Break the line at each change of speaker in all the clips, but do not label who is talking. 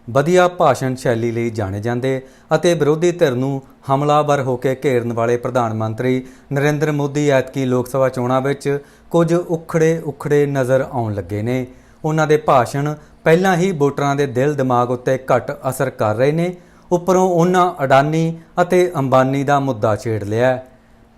ਵਧੀਆ ਭਾਸ਼ਣ ਸ਼ੈਲੀ ਲਈ ਜਾਣੇ ਜਾਂਦੇ ਅਤੇ ਵਿਰੋਧੀ ਧਿਰ ਨੂੰ ਹਮਲਾਵਰ ਹੋ ਕੇ ਘੇਰਨ ਵਾਲੇ ਪ੍ਰਧਾਨ ਮੰਤਰੀ ਨਰਿੰਦਰ ਮੋਦੀ ਐਤਕੀ ਲੋਕ ਸਭਾ ਚੋਣਾਂ ਵਿੱਚ ਕੁਝ ਉਖੜੇ ਨਜ਼ਰ ਆਉਣ ਲੱਗੇ ਨੇ। ਉਹਨਾਂ ਦੇ ਭਾਸ਼ਣ ਪਹਿਲਾਂ ਹੀ ਵੋਟਰਾਂ ਦੇ ਦਿਲ ਦਿਮਾਗ ਉੱਤੇ ਘੱਟ ਅਸਰ ਕਰ ਰਹੇ ਨੇ। ਉੱਪਰੋਂ ਉਹਨਾਂ ਅਡਾਨੀ ਅਤੇ ਅੰਬਾਨੀ ਦਾ ਮੁੱਦਾ ਛੇੜ ਲਿਆ।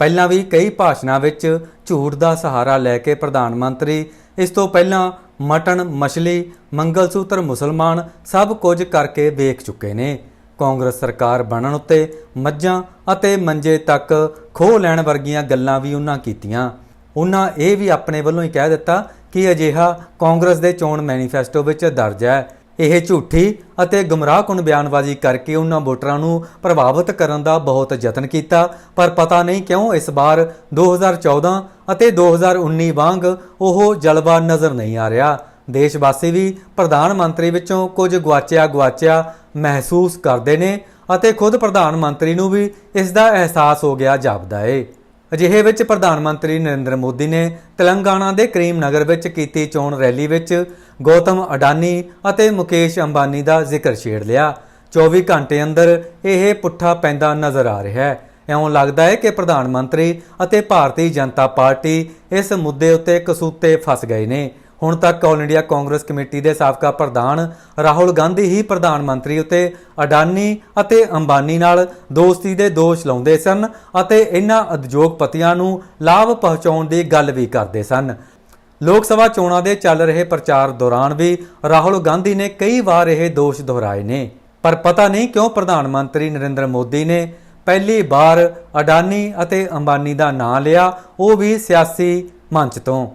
ਪਹਿਲਾਂ ਵੀ ਕਈ ਭਾਸ਼ਣਾਂ ਵਿੱਚ ਝੂਠ ਦਾ ਸਹਾਰਾ ਲੈ ਕੇ ਪ੍ਰਧਾਨ ਮੰਤਰੀ ਇਸ ਤੋਂ ਪਹਿਲਾਂ ਮਟਨ ਮਛਲੀ ਮੰਗਲਸੂਤਰ ਮੁਸਲਮਾਨ ਸਭ ਕੁਝ ਕਰਕੇ ਵੇਖ ਚੁੱਕੇ ਨੇ। ਕਾਂਗਰਸ ਸਰਕਾਰ ਬਣਨ ਉੱਤੇ ਮੱਝਾਂ ਅਤੇ ਮੰਜੇ ਤੱਕ ਖੋਹ ਲੈਣ ਵਰਗੀਆਂ ਗੱਲਾਂ ਵੀ ਉਹਨਾਂ ਕੀਤੀਆਂ। ਉਹਨਾਂ ਇਹ ਵੀ ਆਪਣੇ ਵੱਲੋਂ ਹੀ ਕਹਿ ਦਿੱਤਾ ਕਿ ਅਜਿਹਾ ਕਾਂਗਰਸ ਦੇ ਚੋਣ ਮੈਨੀਫੈਸਟੋ ਵਿੱਚ ਦਰਜ ਹੈ। ਇਹ ਝੂਠੀ ਅਤੇ ਗੁੰਮਰਾਹਕੁਨ ਬਿਆਨਬਾਜ਼ੀ ਕਰਕੇ ਉਹਨਾਂ ਵੋਟਰਾਂ ਨੂੰ ਪ੍ਰਭਾਵਿਤ ਕਰਨ ਦਾ ਬਹੁਤ ਯਤਨ ਕੀਤਾ, ਪਰ ਪਤਾ ਨਹੀਂ ਕਿਉਂ ਇਸ ਵਾਰ 2014 ਅਤੇ 2019 ਵਾਂਗ ਉਹ ਜਲਵਾ ਨਜ਼ਰ ਨਹੀਂ ਆ ਰਿਹਾ। ਦੇਸ਼ ਵਾਸੀ ਵੀ ਪ੍ਰਧਾਨ ਮੰਤਰੀ ਵਿੱਚੋਂ ਕੁਝ ਗੁਆਚਿਆ ਮਹਿਸੂਸ ਕਰਦੇ ਨੇ ਅਤੇ ਖੁਦ ਪ੍ਰਧਾਨ ਮੰਤਰੀ ਨੂੰ ਵੀ ਇਸ ਦਾ ਅਹਿਸਾਸ ਹੋ ਗਿਆ ਜਾਪਦਾ ਏ। ਅਜਿਹੇ ਵਿੱਚ ਪ੍ਰਧਾਨ ਮੰਤਰੀ ਨਰਿੰਦਰ ਮੋਦੀ ਨੇ ਤੇਲੰਗਾਨਾ ਦੇ ਕਰੀਮ ਨਗਰ ਵਿੱਚ ਕੀਤੀ ਚੋਣ ਰੈਲੀ ਵਿੱਚ ਗੌਤਮ ਅਡਾਨੀ ਅਤੇ ਮੁਕੇਸ਼ ਅੰਬਾਨੀ ਦਾ ਜ਼ਿਕਰ ਛੇੜ ਲਿਆ। 24 ਘੰਟੇ ਅੰਦਰ ਇਹ ਪੁੱਠਾ ਪੈਂਦਾ ਨਜ਼ਰ ਆ ਰਿਹਾ ਹੈ। ਇਉਂ ਲੱਗਦਾ ਹੈ ਕਿ ਪ੍ਰਧਾਨ ਮੰਤਰੀ ਅਤੇ ਭਾਰਤੀ ਜਨਤਾ ਪਾਰਟੀ ਇਸ ਮੁੱਦੇ ਉੱਤੇ ਕਸੂਤੇ ਫਸ ਗਏ ਨੇ। ਹੁਣ ਤੱਕ ਆਲ ਇੰਡੀਆ ਕਾਂਗਰਸ ਕਮੇਟੀ ਦੇ ਸਾਬਕਾ ਪ੍ਰਧਾਨ ਰਾਹੁਲ ਗਾਂਧੀ ਹੀ ਪ੍ਰਧਾਨ ਮੰਤਰੀ ਉੱਤੇ ਅਡਾਨੀ ਅਤੇ ਅੰਬਾਨੀ ਨਾਲ ਦੋਸਤੀ ਦੇ ਦੋਸ਼ ਲਾਉਂਦੇ ਸਨ ਅਤੇ ਇਹਨਾਂ ਉਦਯੋਗਪਤੀਆਂ ਨੂੰ ਲਾਭ ਪਹੁੰਚਾਉਣ ਦੀ ਗੱਲ ਵੀ ਕਰਦੇ ਸਨ। ਲੋਕ ਸਭਾ ਚੋਣਾਂ ਦੇ ਚੱਲ ਰਹੇ ਪ੍ਰਚਾਰ ਦੌਰਾਨ ਵੀ ਰਾਹੁਲ ਗਾਂਧੀ ਨੇ ਕਈ ਵਾਰ ਇਹ ਦੋਸ਼ ਦੁਹਰਾਏ ਨੇ, ਪਰ ਪਤਾ ਨਹੀਂ ਕਿਉਂ ਪ੍ਰਧਾਨ ਮੰਤਰੀ ਨਰਿੰਦਰ ਮੋਦੀ ਨੇ ਪਹਿਲੀ ਵਾਰ ਅਡਾਨੀ ਅਤੇ ਅੰਬਾਨੀ ਦਾ ਨਾਂ ਲਿਆ, ਉਹ ਵੀ ਸਿਆਸੀ ਮੰਚ ਤੋਂ।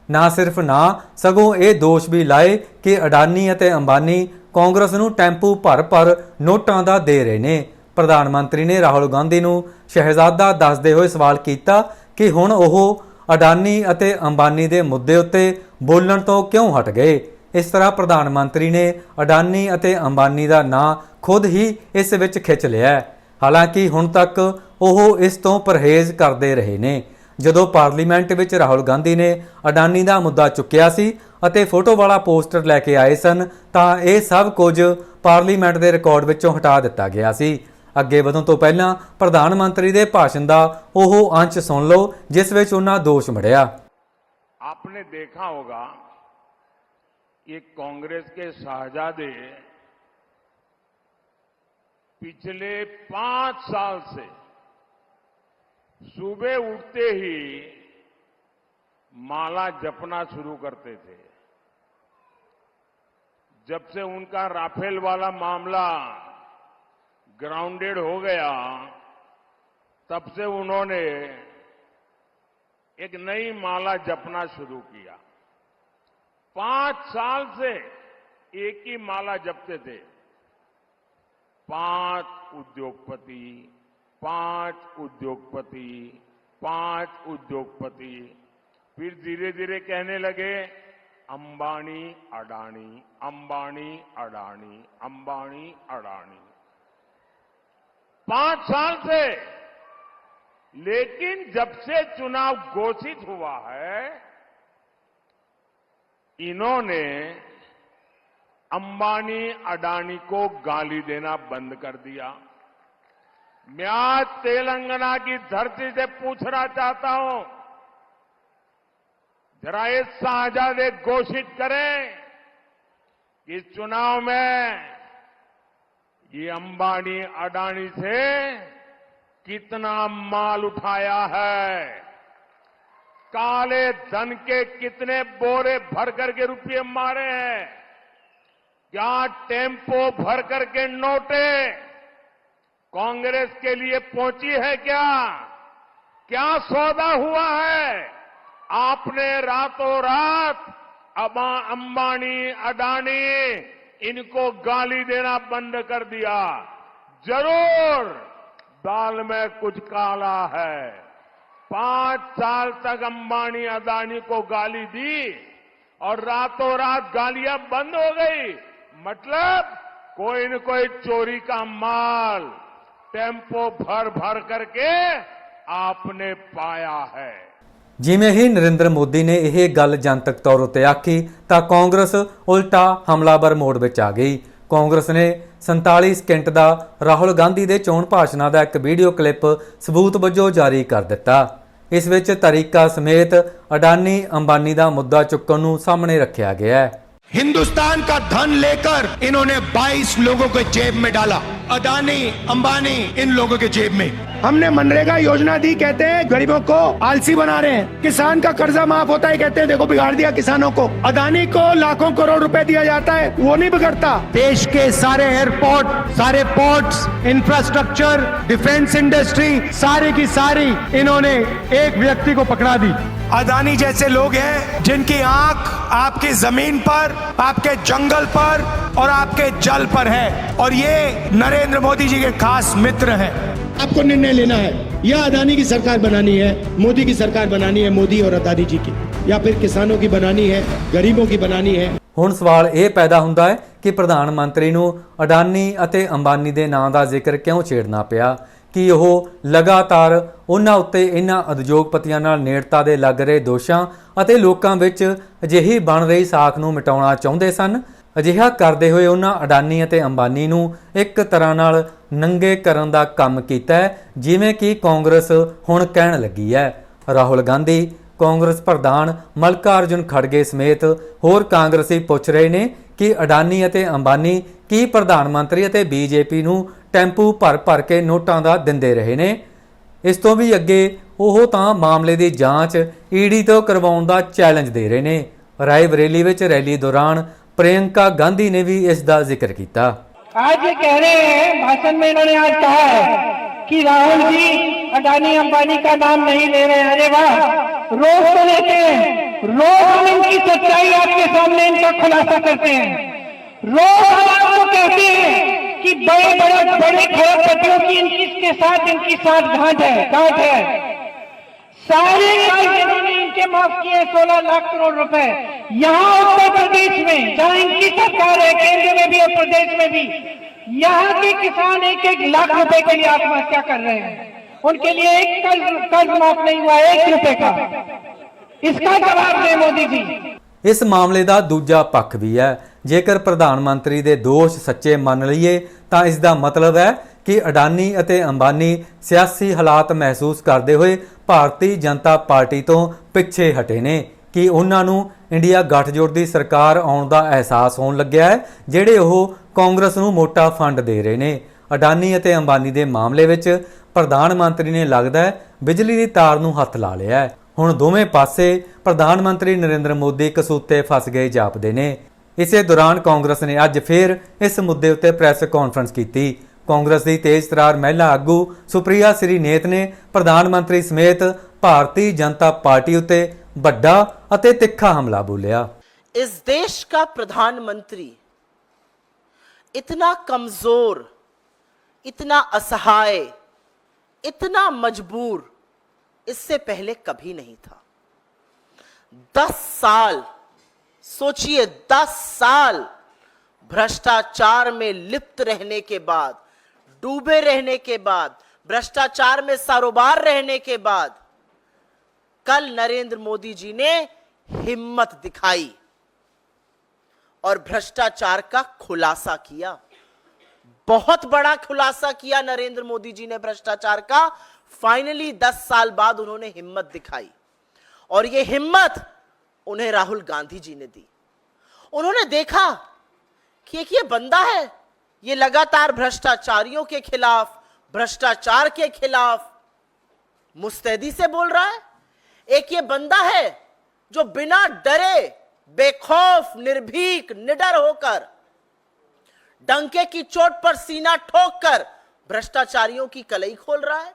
ਨਾ ਸਿਰਫ ਨਾ ਸਗੋਂ ਇਹ ਦੋਸ਼ ਵੀ ਲਾਏ ਕਿ ਅਡਾਨੀ ਅਤੇ ਅੰਬਾਨੀ ਕਾਂਗਰਸ ਨੂੰ ਟੈਂਪੂ ਭਰ ਨੋਟਾਂ ਦਾ ਦੇ ਰਹੇ ਨੇ। ਪ੍ਰਧਾਨ ਮੰਤਰੀ ਨੇ ਰਾਹੁਲ ਗਾਂਧੀ ਨੂੰ ਸ਼ਹਿਜ਼ਾਦਾ ਦੱਸਦੇ ਹੋਏ ਸਵਾਲ ਕੀਤਾ ਕਿ ਹੁਣ ਉਹ ਅਡਾਨੀ ਅਤੇ ਅੰਬਾਨੀ ਦੇ ਮੁੱਦੇ ਉੱਤੇ ਬੋਲਣ ਤੋਂ ਕਿਉਂ ਹਟ ਗਏ। ਇਸ ਤਰ੍ਹਾਂ ਪ੍ਰਧਾਨ ਮੰਤਰੀ ਨੇ ਅਡਾਨੀ ਅਤੇ ਅੰਬਾਨੀ ਦਾ ਨਾਂ ਖੁਦ ਹੀ ਇਸ ਵਿੱਚ ਖਿੱਚ ਲਿਆ। ਹਾਲਾਂਕਿ ਹੁਣ ਤੱਕ ਉਹ ਇਸ ਤੋਂ ਪਰਹੇਜ਼ ਕਰਦੇ ਰਹੇ ਨੇ। ਜਦੋਂ ਪਾਰਲੀਮੈਂਟ ਵਿੱਚ ਰਾਹੁਲ ਗਾਂਧੀ ਨੇ ਅਡਾਨੀ ਦਾ ਮੁੱਦਾ ਚੁੱਕਿਆ ਸੀ ਅਤੇ ਫੋਟੋ ਵਾਲਾ ਪੋਸਟਰ ਲੈ ਕੇ ਆਏ ਸਨ ਤਾਂ ਇਹ ਸਭ ਕੁਝ ਪਾਰਲੀਮੈਂਟ ਦੇ ਰਿਕਾਰਡ ਵਿੱਚੋਂ ਹਟਾ ਦਿੱਤਾ ਗਿਆ ਸੀ। ਅੱਗੇ ਵਧਣ ਤੋਂ ਪਹਿਲਾਂ ਪ੍ਰਧਾਨ ਮੰਤਰੀ ਦੇ ਭਾਸ਼ਣ ਦਾ ਉਹ ਅੰਸ਼ ਸੁਣ ਲਓ ਜਿਸ ਵਿੱਚ ਉਹਨਾਂ ਦੋਸ਼ ਮੜਿਆ।
आपने देखा होगा ये कांग्रेस के शहजादे पिछले 5 साल से सुबह उठते ही माला जपना शुरू करते थे। जब से उनका राफेल वाला मामला ग्राउंडेड हो गया तब से उन्होंने एक नई माला जपना शुरू किया। 5 साल से एक ही माला जपते थे। 5 उद्योगपति, 5 उद्योगपति, 5 उद्योगपति। फिर धीरे धीरे कहने लगे अंबानी अडानी, अंबानी अडानी, अंबानी अडानी। 5 साल से। लेकिन जब से चुनाव घोषित हुआ है इन्होंने अंबानी अडानी को गाली देना बंद कर दिया। मैं आज तेलंगाना की धरती से पूछना चाहता हूं, जरा ये शहजादे घोषित करें कि इस चुनाव में ये अंबानी अडानी से कितना माल उठाया है, काले धन के कितने बोरे भर करके रुपये मारे हैं, क्या टेम्पो भर करके नोटे कांग्रेस के लिए पहुंची है, क्या सौदा हुआ है। आपने रातों रात अंबानी अडानी इनको गाली देना बंद कर दिया। जरूर दाल में कुछ काला है। 5 साल तक अंबानी अडानी को गाली दी और रातों रात गालियां बंद हो गई। मतलब कोई न कोई चोरी का माल टेम्पो भर करके आपने पाया है।
ਜਿਵੇਂ ਹੀ ਨਰਿੰਦਰ ਮੋਦੀ ਨੇ ਇਹ ਗੱਲ ਜਨਤਕ ਤੌਰ ਉੱਤੇ ਆਖੀ ਤਾਂ ਕਾਂਗਰਸ ਉਲਟਾ ਹਮਲਾਵਰ ਮੋੜ ਵਿੱਚ ਆ ਗਈ। ਕਾਂਗਰਸ ਨੇ 47 ਸਕਿੰਟ ਦਾ ਰਾਹੁਲ ਗਾਂਧੀ ਦੇ ਚੋਣ ਭਾਸ਼ਣਾਂ ਦਾ ਇੱਕ ਵੀਡੀਓ ਕਲਿੱਪ ਸਬੂਤ ਵਜੋਂ ਜਾਰੀ ਕਰ ਦਿੱਤਾ। ਇਸ ਵਿੱਚ ਤਰੀਕਾ ਸਮੇਤ ਅਡਾਨੀ ਅੰਬਾਨੀ ਦਾ ਮੁੱਦਾ ਚੁੱਕਣ ਨੂੰ ਸਾਹਮਣੇ ਰੱਖਿਆ ਗਿਆ है।
हिंदुस्तान का धन लेकर इन्होंने 22 लोगों के जेब में डाला, अदानी अंबानी इन लोगों के जेब में। हमने मनरेगा योजना दी, कहते हैं गरीबों को आलसी बना रहे हैं। किसान का कर्जा माफ होता है, कहते हैं देखो बिगाड़ दिया किसानों को। अदानी को लाखों करोड़ रुपए दिया जाता है, वो नहीं बिगड़ता। देश के सारे एयरपोर्ट, सारे पोर्ट्स, इंफ्रास्ट्रक्चर, डिफेंस इंडस्ट्री सारी की सारी इन्होंने एक व्यक्ति को पकड़ा दी। अदानी जैसे लोग हैं जिनकी आंख आपकी जमीन पर, आपके जंगल पर और आपके जल पर है, और ये नरेंद्र मोदी जी के खास मित्र हैं। आपको निर्णय लेना है, या अदानी की सरकार बनानी है, मोदी की सरकार बनानी है, मोदी और अदानी जी की, या फिर किसानों की बनानी है, गरीबों की बनानी है।
ਹੁਣ ਸਵਾਲ ਇਹ ਪੈਦਾ ਹੁੰਦਾ ਹੈ ਕਿ ਪ੍ਰਧਾਨ ਮੰਤਰੀ ਨੂੰ ਅਡਾਨੀ ਅਤੇ ਅੰਬਾਨੀ ਦੇ ਨਾਂ ਦਾ ਜ਼ਿਕਰ ਕਿਉਂ ਛੇੜਨਾ ਪਿਆ। ਕਿ ਉਹ ਲਗਾਤਾਰ ਉਹਨਾਂ ਉੱਤੇ ਇਹਨਾਂ ਉਦਯੋਗਪਤੀਆਂ ਨਾਲ ਨੇੜਤਾ ਦੇ ਲੱਗ ਰਹੇ ਦੋਸ਼ਾਂ ਅਤੇ ਲੋਕਾਂ ਵਿੱਚ ਅਜਿਹੀ ਬਣ ਰਹੀ ਸਾਖ ਨੂੰ ਮਿਟਾਉਣਾ ਚਾਹੁੰਦੇ ਸਨ। ਅਜਿਹਾ ਕਰਦੇ ਹੋਏ ਉਹਨਾਂ ਅਡਾਨੀ ਅਤੇ ਅੰਬਾਨੀ ਨੂੰ ਇੱਕ ਤਰ੍ਹਾਂ ਨਾਲ ਨੰਗੇ ਕਰਨ ਦਾ ਕੰਮ ਕੀਤਾ ਹੈ, ਜਿਵੇਂ ਕਿ ਕਾਂਗਰਸ ਹੁਣ ਕਹਿਣ ਲੱਗੀ ਹੈ। ਰਾਹੁਲ ਗਾਂਧੀ, ਕਾਂਗਰਸ ਪ੍ਰਧਾਨ ਮਲਕਾਰਜੁਨ ਖੜਗੇ ਸਮੇਤ ਹੋਰ ਕਾਂਗਰਸੀ ਪੁੱਛ ਰਹੇ ਨੇ ਕਿ ਅਡਾਨੀ ਅਤੇ ਅੰਬਾਨੀ ਕੀ ਪ੍ਰਧਾਨ ਮੰਤਰੀ ਅਤੇ ਬੀਜੇਪੀ ਨੂੰ ਟੈਂਪੂ ਭਰ ਕੇ ਨੋਟਾਂ ਦਾ ਦਿੰਦੇ ਰਹੇ ਨੇ। ਇਸ ਤੋਂ ਵੀ ਅੱਗੇ ਉਹ ਤਾਂ ਮਾਮਲੇ ਦੀ ਜਾਂਚ ਈਡੀ ਤੋਂ ਕਰਵਾਉਣ ਦਾ ਚੈਲੰਜ ਦੇ ਰਹੇ ਨੇ। ਰਾਏ ਬਰੇਲੀ ਵਿੱਚ ਰੈਲੀ ਦੌਰਾਨ प्रियंका गांधी ने भी इसका जिक्र किया।
आज ये कह रहे हैं, भाषण में इन्होंने आज कहा है कि राहुल जी अडानी अंबानी का नाम नहीं ले रहे हैं। अरे वाह, रोज तो लेते हैं, रोज हम इनकी सच्चाई आपके सामने इनका खुलासा करते हैं। रोज हम आपको कहते हैं कि बड़े खरबपतियों की इनकी साथ गांठ है। सारे कर्ज इन्होंने इनके माफ किए 16 लाख करोड़ रुपए। यहाँ उत्तर प्रदेश में जहाँ इनकी सरकार है, केंद्र में भी और प्रदेश में भी, यहाँ के किसान 1-1 लाख रुपए के लिए आत्महत्या कर रहे हैं। उनके लिए एक कर्ज माफ नहीं हुआ, 1 रुपए का। इसका जवाब दें मोदी जी।
इस मामले का दूजा पक्ष भी है। जेकर प्रधान मंत्री के दोष सच्चे मान लीए तो इसका मतलब है कि अडानी ਅਤੇ अंबानी सियासी हालात महसूस करते हुए भारती जनता पार्टी तो पिछे हटे ने कि उन्होंने इंडिया गठजोड़ की सरकार आने का एहसास होने लग्या है, ਜਿਹੜੇ ਉਹ कांग्रेस ਨੂੰ मोटा फंड दे रहे हैं। अडानी ਅਤੇ अंबानी के मामले ਵਿੱਚ प्रधान मंत्री ने लगता है बिजली की तार ਨੂੰ हथ ला लिया है। ਹੁਣ ਦੋਵੇਂ ਪਾਸੇ प्रधान मंत्री नरेंद्र मोदी कसूते फस गए जापदे ने। इसे दौरान कांग्रेस ने अज फिर इस मुद्दे उत्ते प्रेस कॉन्फ्रेंस की। कांग्रेस की तेज तरार महिला आगू सुप्रिया श्रीनेत ने प्रधानमंत्री समेत भारतीय जनता पार्टी उत्ते बड़ा अते तिखा हमला बोलिया।
इस देश का प्रधानमंत्री इतना कमजोर, इतना असहाय, इतना मजबूर इससे पहले कभी नहीं था। 10 साल सोचिए, 10 साल भ्रष्टाचार में लिप्त रहने के बाद, डूबे रहने के बाद, भ्रष्टाचार में सरोबार रहने के बाद कल नरेंद्र मोदी जी ने हिम्मत दिखाई और भ्रष्टाचार का खुलासा किया। बहुत बड़ा खुलासा किया नरेंद्र मोदी जी ने भ्रष्टाचार का। फाइनली 10 साल बाद उन्होंने हिम्मत दिखाई, और यह हिम्मत उन्हें राहुल गांधी जी ने दी। उन्होंने देखा कि एक ये बंदा है, ये लगातार भ्रष्टाचारियों के खिलाफ, भ्रष्टाचार के खिलाफ मुस्तैदी से बोल रहा है। एक ये बंदा है जो बिना डरे, बेखौफ, निर्भीक, निडर होकर, डंके की चोट पर सीना ठोककर भ्रष्टाचारियों की कलई खोल रहा है।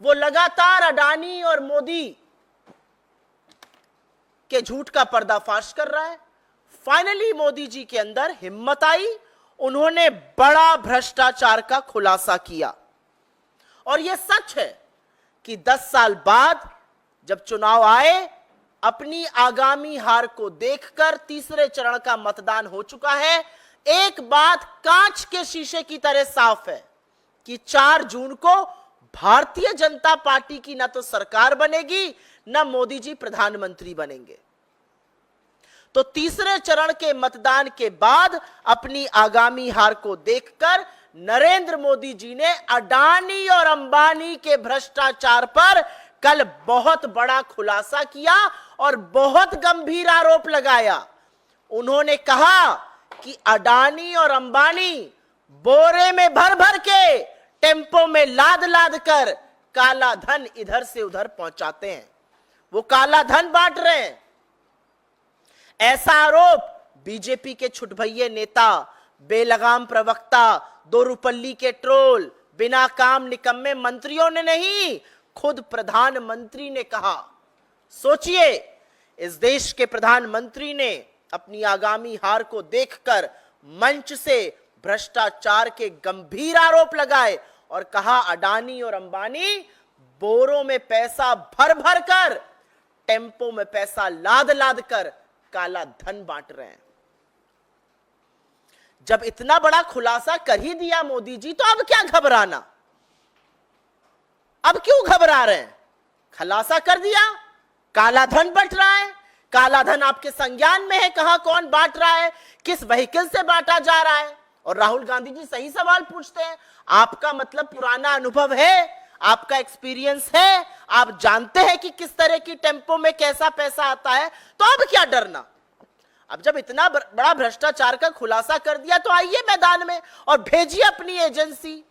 वो लगातार अडानी और मोदी के झूठ का पर्दाफाश कर रहा है। फाइनली मोदी जी के अंदर हिम्मत आई, उन्होंने बड़ा भ्रष्टाचार का खुलासा किया। और यह सच है कि 10 साल बाद जब चुनाव आए, अपनी आगामी हार को देखकर तीसरे चरण का मतदान हो चुका है। एक बात कांच के शीशे की तरह साफ है कि 4 जून को भारतीय जनता पार्टी की न तो सरकार बनेगी, न मोदी जी प्रधानमंत्री बनेंगे। तो तीसरे चरण के मतदान के बाद अपनी आगामी हार को देखकर नरेंद्र मोदी जी ने अडानी और अंबानी के भ्रष्टाचार पर कल बहुत बड़ा खुलासा किया और बहुत गंभीर आरोप लगाया। उन्होंने कहा कि अडानी और अंबानी बोरे में भर भर के टेम्पो में लाद लाद कर काला धन इधर से उधर पहुंचाते हैं, वो काला धन बांट रहे हैं। ऐसा आरोप बीजेपी के छुटभैये नेता, बेलगाम प्रवक्ता, दोरुपल्ली के ट्रोल, बिना काम निकम्मे मंत्रियों ने नहीं, खुद प्रधानमंत्री ने कहा। सोचिए, इस देश के प्रधानमंत्री ने अपनी आगामी हार को देखकर मंच से भ्रष्टाचार के गंभीर आरोप लगाए और कहा अडानी और अंबानी बोरों में पैसा भर भर कर, टेम्पो में पैसा लाद लाद कर काला धन बांट रहे हैं। जब इतना बड़ा खुलासा कर ही दिया मोदी जी, तो अब क्या घबराना? अब क्यों घबरा रहे हैं? खुलासा कर दिया, काला धन बंट रहा है, काला धन आपके संज्ञान में है, कहां कौन बांट रहा है, किस व्हीकल से बांटा जा रहा है। और राहुल गांधी जी सही सवाल पूछते हैं, आपका मतलब पुराना अनुभव है, आपका एक्सपीरियंस है, आप जानते हैं कि किस तरह की टेम्पो में कैसा पैसा आता है, तो अब क्या डरना? अब जब इतना बड़ा भ्रष्टाचार का खुलासा कर दिया तो आइए मैदान में और भेजिए अपनी agency,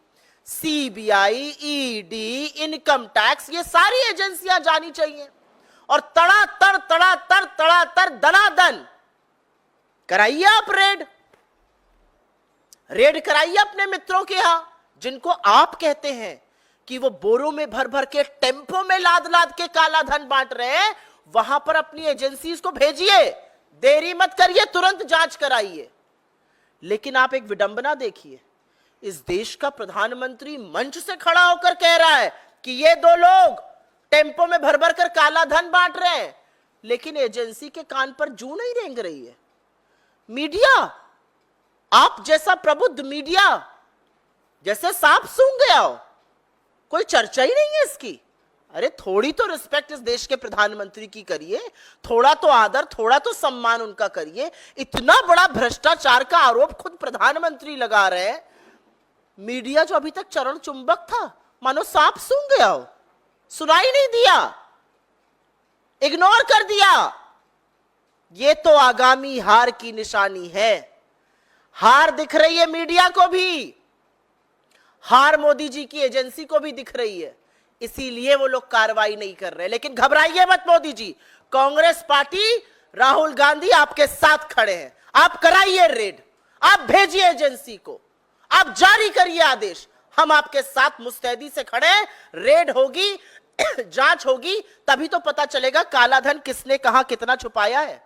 CBI, ED, income tax, ये सारी एजेंसियां जानी चाहिए और तड़ातड़ दनादन कराइए आप रेड कराइए अपने मित्रों के यहां, जिनको आप कहते हैं कि वो बोरों में भर भर के टेम्पो में लाद लाद के काला धन बांट रहे हैं। वहां पर अपनी एजेंसीज को भेजिए, देरी मत करिए, तुरंत जांच कराइए। लेकिन आप एक विडंबना देखिए, इस देश का प्रधानमंत्री मंच से खड़ा होकर कह रहा है कि ये दो लोग टेम्पो में भर भर कर काला धन बांट रहे हैं, लेकिन एजेंसी के कान पर जू नहीं रेंग रही है। मीडिया, आप जैसा प्रबुद्ध मीडिया जैसे सांप सूंघ गया हो, कोई चर्चा ही नहीं है इसकी। अरे थोड़ी तो रिस्पेक्ट इस देश के प्रधानमंत्री की करिए, थोड़ा तो आदर, थोड़ा तो सम्मान उनका करिए। इतना बड़ा भ्रष्टाचार का आरोप खुद प्रधानमंत्री लगा रहे हैं, मीडिया जो अभी तक चरण चुंबक था, मानो सांप सूंघ गया हो, सुनाई नहीं दिया, इग्नोर कर दिया। ये तो आगामी हार की निशानी है। हार दिख रही है मीडिया को भी, हार मोदी जी की एजेंसी को भी दिख रही है, इसीलिए वो लोग कार्रवाई नहीं कर रहे। लेकिन घबराइए मत मोदी जी, कांग्रेस पार्टी, राहुल गांधी आपके साथ खड़े हैं। आप कराइए रेड, आप भेजिए एजेंसी को, आप जारी करिए आदेश, हम आपके साथ मुस्तैदी से खड़े हैं। रेड होगी, जांच होगी, तभी तो पता चलेगा काला धन किसने कहां कितना छुपाया है।